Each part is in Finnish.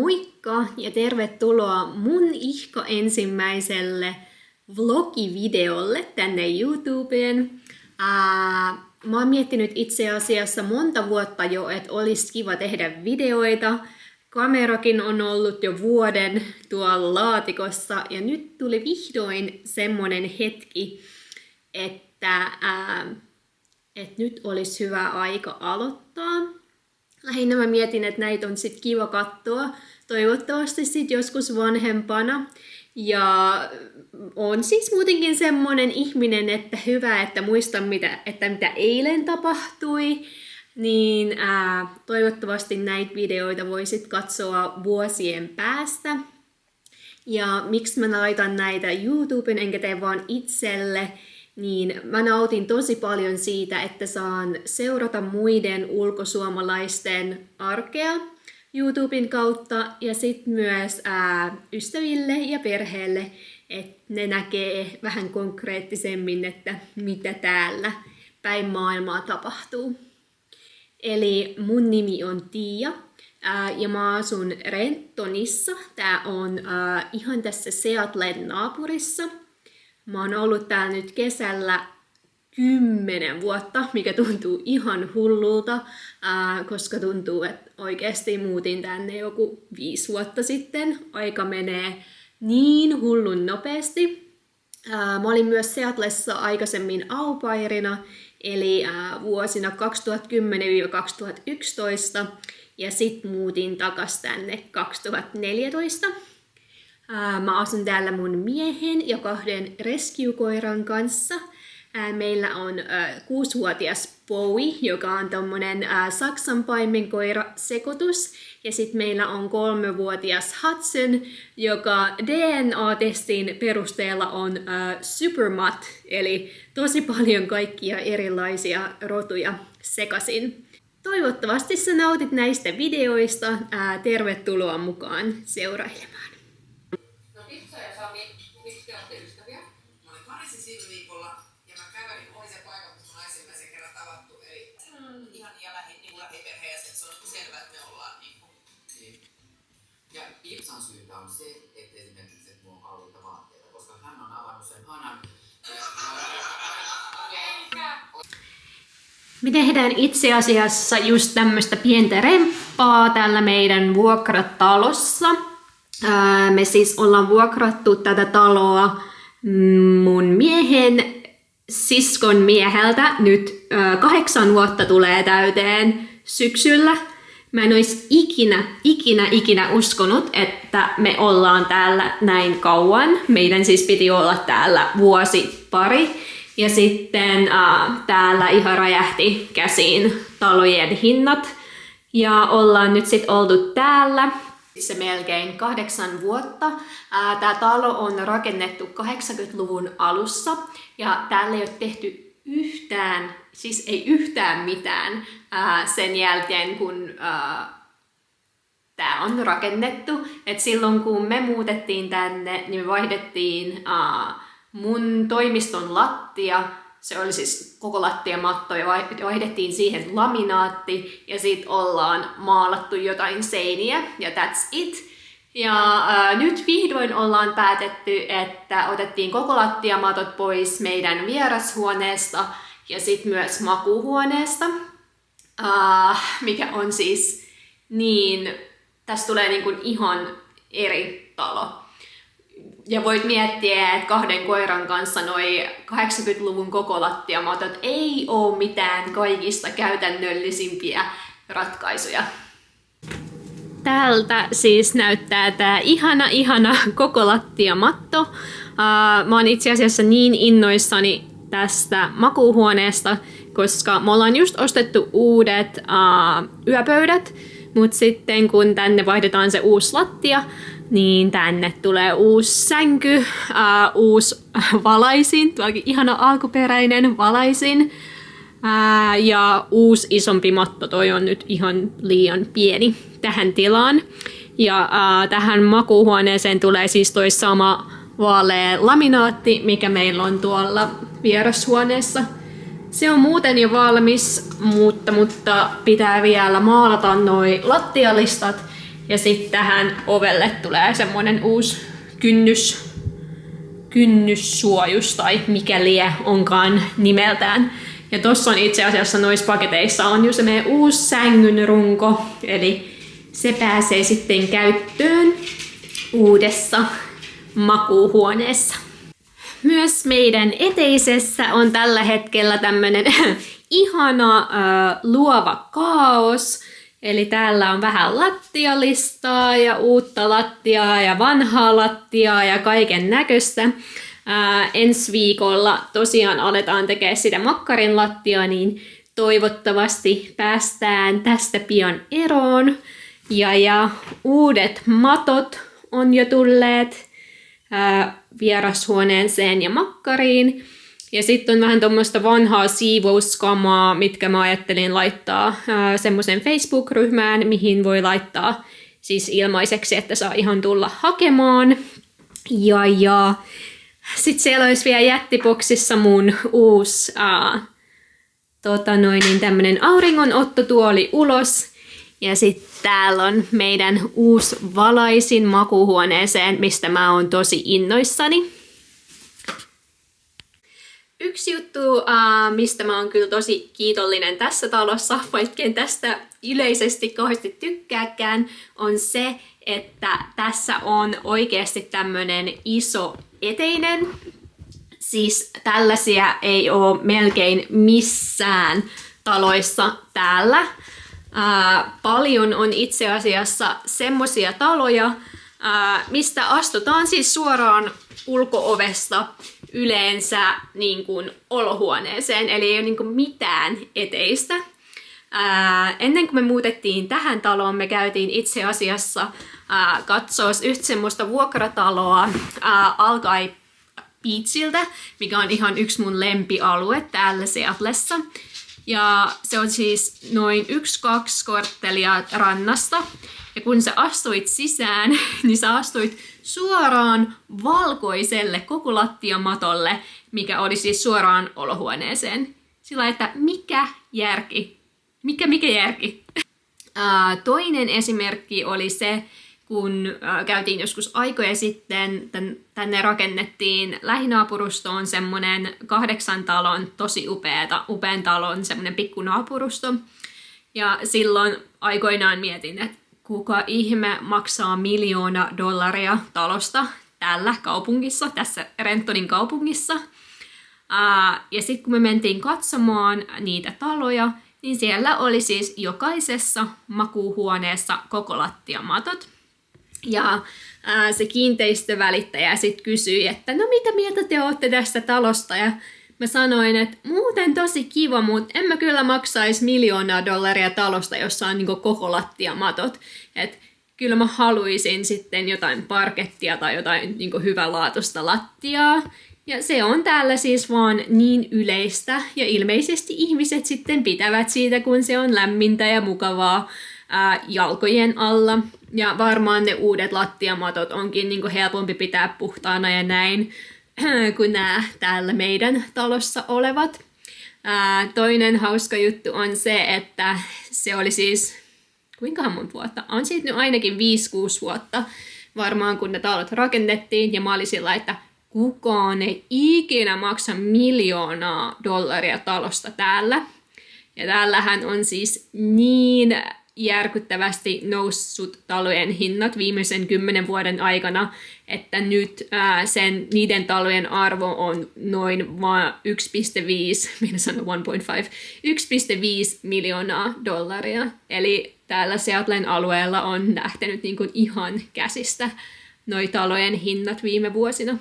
Moikka ja tervetuloa mun ensimmäiselle vlogivideolle tänne YouTubeen. Mä oon miettinyt itse asiassa monta vuotta jo, että olisi kiva tehdä videoita. Kamerakin on ollut jo vuoden tuolla laatikossa ja nyt tuli vihdoin semmonen hetki, että nyt olisi hyvä aika aloittaa. Lähinnä mä mietin, että näitä on sit kiva katsoa, toivottavasti sit joskus vanhempana. Ja on siis muutenkin semmonen ihminen, että hyvä, että muistan mitä eilen tapahtui. Niin toivottavasti näitä videoita voisit katsoa vuosien päästä. Ja miksi mä laitan näitä YouTubeen enkä tee vaan itselle, niin mä nautin tosi paljon siitä, että saan seurata muiden ulkosuomalaisten arkea YouTuben kautta ja sitten myös ystäville ja perheelle, että ne näkee vähän konkreettisemmin, että mitä täällä päin maailmaa tapahtuu. Eli mun nimi on Tiia ja mä asun Rentonissa. Tää on ihan tässä Seattlen naapurissa. Mä oon ollut täällä nyt kesällä 10 vuotta, mikä tuntuu ihan hullulta, koska tuntuu, että oikeasti muutin tänne joku 5 vuotta sitten. Aika menee niin hullun nopeasti. Mä olin myös Seattlessa aikaisemmin au pairina, eli vuosina 2010-2011, ja sit muutin takas tänne 2014. Mä asun täällä mun miehen ja 2 rescue-koiran kanssa. Meillä on 6-vuotias Bowie, joka on tommonen Saksan paimenkoira-sekoitus. Ja sitten meillä on 3-vuotias Hudson, joka DNA-testin perusteella on supermutt, eli tosi paljon kaikkia erilaisia rotuja sekaisin. Toivottavasti sä nautit näistä videoista. Tervetuloa mukaan seurailemaan. Ipsan syytä on se, että esimerkiksi että mulla on kalliita vaatteita, koska hän on avannut sen hanan. Me tehdään itse asiassa just tämmöistä pientä remppaa täällä meidän vuokratalossa. Me siis ollaan vuokrattu tätä taloa mun miehen siskon mieheltä. Nyt 8 vuotta tulee täyteen syksyllä. Mä en olisi ikinä uskonut, että me ollaan täällä näin kauan. Meidän siis piti olla täällä vuosi pari. Ja sitten täällä ihan räjähti käsiin talojen hinnat. Ja ollaan nyt sitten oltu täällä se melkein 8 vuotta. Tää talo on rakennettu 80-luvun alussa. Ja täällä ei ole tehty yhtään mitään sen jälkeen, kun tämä on rakennettu. Et silloin kun me muutettiin tänne, niin me vaihdettiin mun toimiston lattia. Se oli siis koko lattiamatto ja vaihdettiin siihen laminaatti ja sit ollaan maalattu jotain seiniä ja that's it. Ja nyt vihdoin ollaan päätetty, että otettiin koko lattiamatot pois meidän vierashuoneesta ja sitten myös makuuhuoneesta, mikä on siis niin, tästä tulee niin kuin ihan eri talo. Ja voit miettiä, että 2 koiran kanssa noi 80-luvun koko lattiamatot ei ole mitään kaikista käytännöllisimpiä ratkaisuja. Tältä siis näyttää tää ihana koko lattiamatto. Mä oon itse asiassa niin innoissani tästä makuuhuoneesta, koska me ollaan just ostettu uudet yöpöydät, mutta sitten kun tänne vaihdetaan se uusi lattia, niin tänne tulee uusi sänky, uusi valaisin, tuollakin ihana alkuperäinen valaisin, ja uusi isompi matto, toi on nyt ihan liian pieni tähän tilaan. Ja tähän makuuhuoneeseen tulee siis toi sama vaalea laminaatti, mikä meillä on tuolla vierashuoneessa. Se on muuten jo valmis, mutta pitää vielä maalata noi lattialistat Ja sitten tähän ovelle tulee semmonen uusi kynnyssuojus tai mikä lie onkaan nimeltään. Ja tossa on itse asiassa noissa paketeissa on jo se meidän uusi sängyn runko, eli se pääsee sitten käyttöön uudessa makuuhuoneessa. Myös meidän eteisessä on tällä hetkellä tämmönen ihana luova kaos. Eli täällä on vähän lattialistaa ja uutta lattiaa ja vanhaa lattiaa ja kaiken näköistä. Ensi viikolla tosiaan aletaan tekemään sitä makkarin lattiaa, niin toivottavasti päästään tästä pian eroon. Ja uudet matot on jo tulleet vierashuoneeseen ja makkariin. Ja sitten on vähän tuommoista vanhaa siivouskamaa, mitkä mä ajattelin laittaa semmoisen Facebook-ryhmään, mihin voi laittaa siis ilmaiseksi, että saa ihan tulla hakemaan. Ja sitten siellä olisi vielä jättiboksissa mun uusi tämmönen auringonottotuoli ulos. Ja sitten täällä on meidän uusi valaisin makuuhuoneeseen, mistä mä oon tosi innoissani. Yksi juttu, mistä mä oon kyllä tosi kiitollinen tässä talossa, vaikkei tästä yleisesti kauheasti tykkääkään, on se, että tässä on oikeasti tämmönen iso eteinen. Siis tällaisia ei ole melkein missään taloissa täällä. Paljon on itse asiassa semmosia taloja, mistä astutaan siis suoraan ulko-ovesta yleensä niin kuin olohuoneeseen, eli ei ole niin kuin mitään eteistä. Ennen kuin me muutettiin tähän taloon, me käytiin itse asiassa katsoa yhtä semmoista vuokrataloa Algai Beachiltä, mikä on ihan yksi mun lempialue täällä Seatlessa. Ja se on siis noin 1-2 korttelia rannasta. Ja kun sä astuit sisään, niin sä astuit suoraan valkoiselle koko lattiamatolle, mikä oli siis suoraan olohuoneeseen. Sillä että mikä järki? Mikä järki? Toinen esimerkki oli se, kun käytiin joskus aikoja sitten, tänne rakennettiin lähinaapurustoon semmoinen 8 talon, tosi upean talon, semmoinen pikkunaapurusto. Ja silloin aikoinaan mietin, että kuka ihme maksaa $1 miljoonaa talosta täällä kaupungissa, tässä Rentonin kaupungissa. Ja sitten kun me mentiin katsomaan niitä taloja, niin siellä oli siis jokaisessa makuuhuoneessa koko lattiamatot. Ja se kiinteistövälittäjä sitten kysyi, että no mitä mieltä te olette tästä talosta? Ja mä sanoin, että muuten tosi kiva, mutta en mä kyllä maksaisi $1 miljoonaa talosta, jossa on niinku koko lattiamatot. Et kyllä mä haluaisin sitten jotain parkettia tai jotain niinku hyvälaatuista lattiaa. Ja se on täällä siis vaan niin yleistä ja ilmeisesti ihmiset sitten pitävät siitä, kun se on lämmintä ja mukavaa jalkojen alla. Ja varmaan ne uudet lattiamatot onkin niinku helpompi pitää puhtaana ja näin kuin nämä täällä meidän talossa olevat. Toinen hauska juttu on se, että se oli siis, kuinkahan monta vuotta? On siitä nyt ainakin 5-6 vuotta varmaan, kun ne talot rakennettiin. Ja mä olin sillä, että kukaan ei ikinä maksa $1 miljoonaa talosta täällä. Ja täällähän on siis niin järkyttävästi noussut talojen hinnat viimeisen 10 vuoden aikana, että nyt niiden talojen arvo on noin vaan 1,5 miljoonaa dollaria. Eli täällä Seattlen alueella on lähtenyt niin kuin ihan käsistä noi talojen hinnat viime vuosina.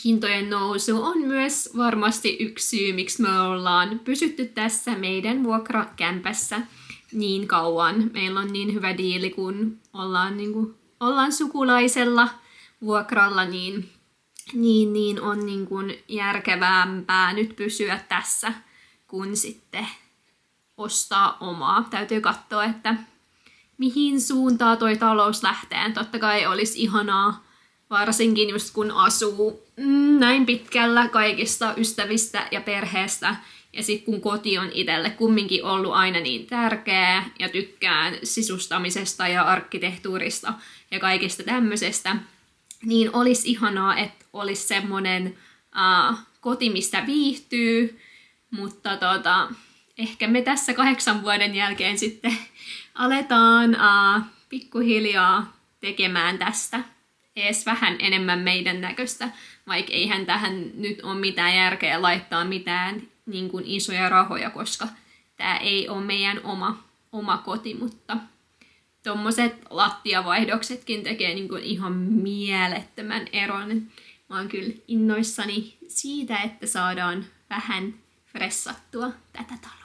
Hintojen nousu on myös varmasti yksi syy, miksi me ollaan pysytty tässä meidän vuokrakämpässä niin kauan. Meillä on niin hyvä diili, kun ollaan sukulaisella vuokralla, niin on niin kuin järkevämpää nyt pysyä tässä, kun sitten ostaa omaa. Täytyy katsoa, että mihin suuntaan toi talous lähtee. Totta kai olisi ihanaa, varsinkin just kun asuu näin pitkällä kaikista ystävistä ja perheestä Ja sitten kun koti on itselle kumminkin ollut aina niin tärkeä ja tykkään sisustamisesta ja arkkitehtuurista ja kaikesta tämmöisestä, niin olisi ihanaa, että olisi semmoinen koti, mistä viihtyy, mutta ehkä me tässä 8 vuoden jälkeen sitten aletaan pikkuhiljaa tekemään tästä edes vähän enemmän meidän näköistä, vaikka eihän tähän nyt ole mitään järkeä laittaa mitään niin kuin isoja rahoja, koska tämä ei ole meidän oma koti, mutta tommoset lattiavaihdoksetkin tekee niin kuin ihan mielettömän eron. Mä oon kyllä innoissani siitä, että saadaan vähän fressattua tätä taloa.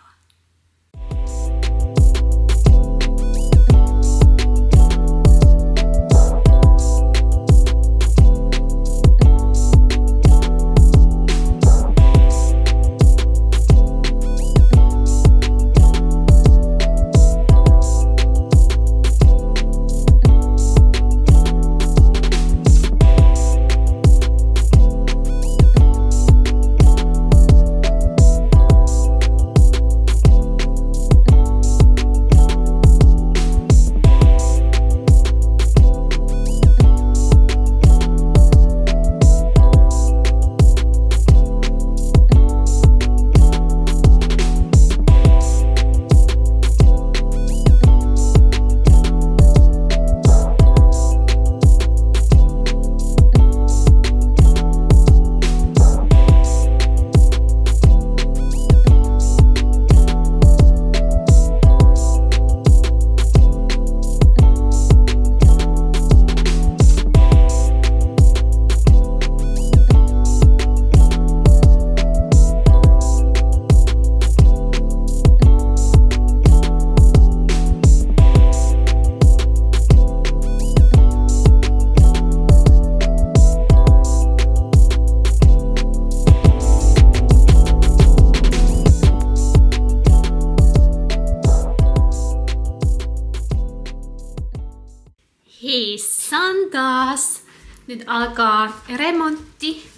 Heissan taas! Nyt alkaa remontti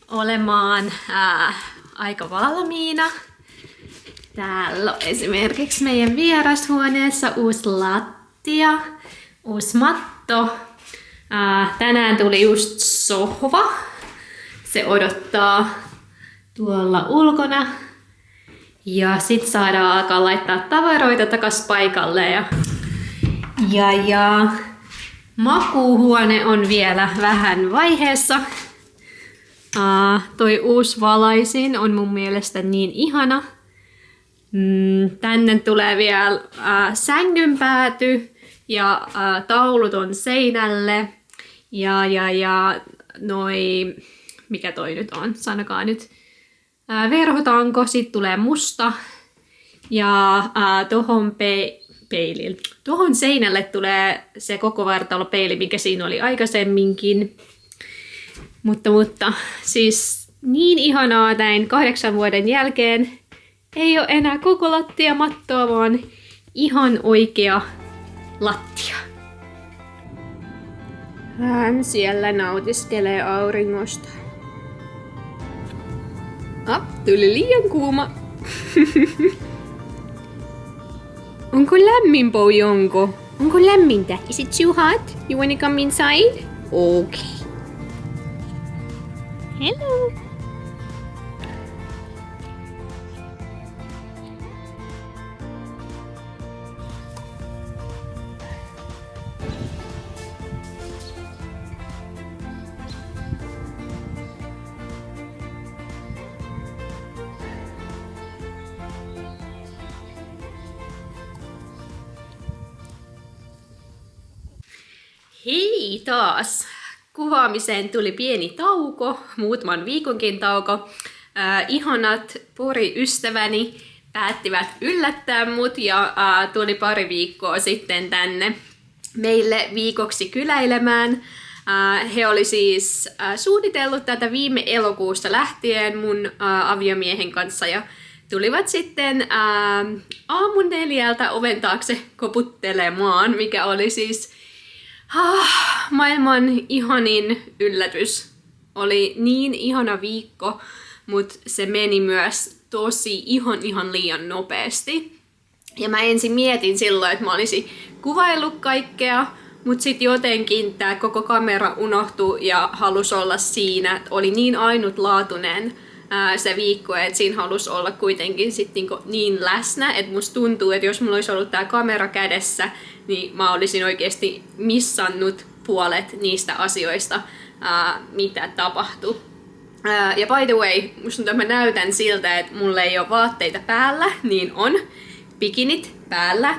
olemaan aika valmiina. Täällä on esimerkiksi meidän vierashuoneessa uusi lattia, uusi matto. Tänään tuli just sohva. Se odottaa tuolla ulkona. Ja sit saadaan alkaa laittaa tavaroita takas paikalle. Ja makuuhuone on vielä vähän vaiheessa. Toi uusi valaisin on mun mielestä niin ihana. Tänne tulee vielä sängynpääty ja taulut on seinälle. Ja mikä toi nyt on? Sanokaa nyt. Verhotanko, sit tulee musta. Ja tuohon seinälle tulee se koko vartalopeili, mikä siinä oli aikaisemminkin. Mutta siis niin ihanaa näin 8 vuoden jälkeen. Ei ole enää koko lattiamattoa, vaan ihan oikea lattia. Hän siellä nautiskelee auringosta. Tuli liian kuuma. Onko lämmin, Poujonko? Onko lämmintä? Is it too hot? You wanna come inside? Okay. Hello. Hei taas! Kuvaamiseen tuli pieni tauko, muutaman viikonkin tauko. Ihanat Pori-ystäväni päättivät yllättää mut ja tuli pari viikkoa sitten tänne meille viikoksi kyläilemään. He oli siis suunnitellut tätä viime elokuusta lähtien mun aviomiehen kanssa ja tulivat sitten aamun 4 oven taakse koputtelemaan, mikä oli siis maailman ihanin yllätys. Oli niin ihana viikko, mutta se meni myös tosi ihan liian nopeasti. Ja mä ensin mietin silloin, että mä olisin kuvaillut kaikkea, mutta sitten jotenkin tämä koko kamera unohtui ja halusi olla siinä. Oli niin ainutlaatuinen se viikko, että siinä halusi olla kuitenkin sit niin läsnä, että musta tuntuu, että jos mulla olisi ollut tämä kamera kädessä, niin mä olisin oikeasti missannut puolet niistä asioista, mitä tapahtui. Ja by the way, musta tuntuu, että mä näytän siltä, että mulla ei ole vaatteita päällä, niin on bikinit päällä.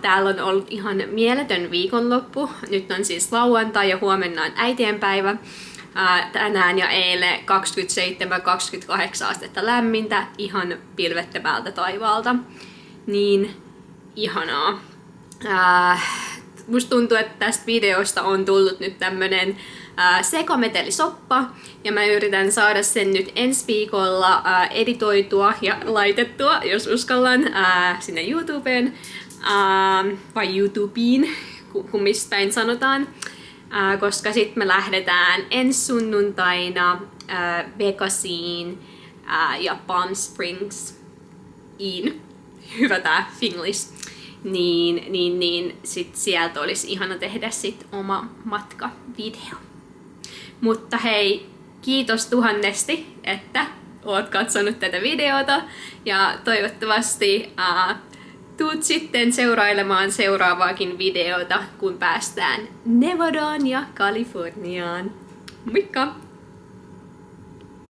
Täällä on ollut ihan mieletön viikonloppu. Nyt on siis lauantai ja huomenna on äitienpäivä. Tänään ja eilen 27-28 astetta lämmintä, ihan pilvettömältä taivaalta. Niin ihanaa. Musta tuntuu, että tästä videosta on tullut nyt tämmönen sekametelisoppa, ja mä yritän saada sen nyt ensi viikolla editoitua ja laitettua, jos uskallan, sinne YouTubeen, vai YouTubeen, kun mistä päin sanotaan, koska sit me lähdetään ensi sunnuntaina Vegasiin ja Palm Springsiin, hyvä tää Finglish, niin sit sieltä olisi ihana tehdä sit oma matkavideo. Mutta hei, kiitos tuhannesti, että oot katsonut tätä videota, ja toivottavasti tuut sitten seurailemaan seuraavaakin videota, kun päästään Nevadaan ja Kaliforniaan. Moikka!